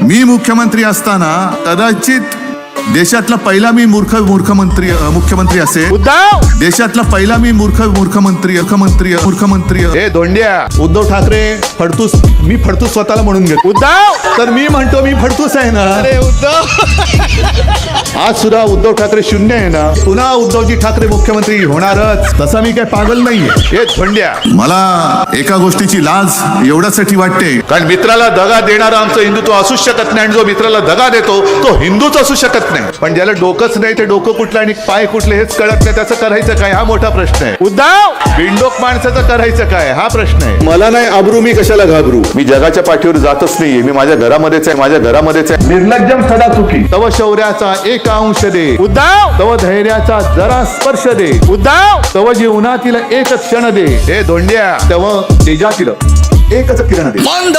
मी मुख्यमंत्री असताना कदाचित देशातला पहिला मी मुख्यमंत्री असेल. देशातला पहिला मी मुख्यमंत्री. हे धोंड्या, उद्धव ठाकरे फडतूस, मी फडतूस स्वतःला म्हणून घेतो. उद्धव तर मी म्हणतो मी फडतूस आहे ना. अरे उद्धव, आज सुद्धा उद्धव ठाकरे शून्य आहे ना. पुन्हा उद्धवजी ठाकरे मुख्यमंत्री होणारच, तसा मी काय पागल नाहीये. हे धोंड्या, मला एका गोष्टीची लाज एवढ्यासाठी वाटते, कारण मित्राला दगा देणारा आमचं हिंदुत्व असू शकत नाही, आणि जो मित्राला दगा देतो तो हिंदूच असू शकत नाही. पण ज्याला डोकंच नाही ते डोकं कुठलं आणि पाय कुठले हेच कळत नाही, त्याचं करायचं काय हा मोठा प्रश्न आहे. उद्धव बिंडोक माणसाचं करायचं काय हा प्रश्न आहे. मला नाही आबरू, मी कशाला घाबरू. मी जगाच्या पाठीवर जातच नाहीये, मी माझ्या घरामध्येच आहे. निर्लज्जम सदा चुकी तव शौर्याचा एक अंश दे उद्धव, तव धैर्याचा जरा स्पर्श दे उद्धव, तव जीवनातील एक क्षण दे. हे धोंड्या, तव तेजातील एकच किरण दे. मंद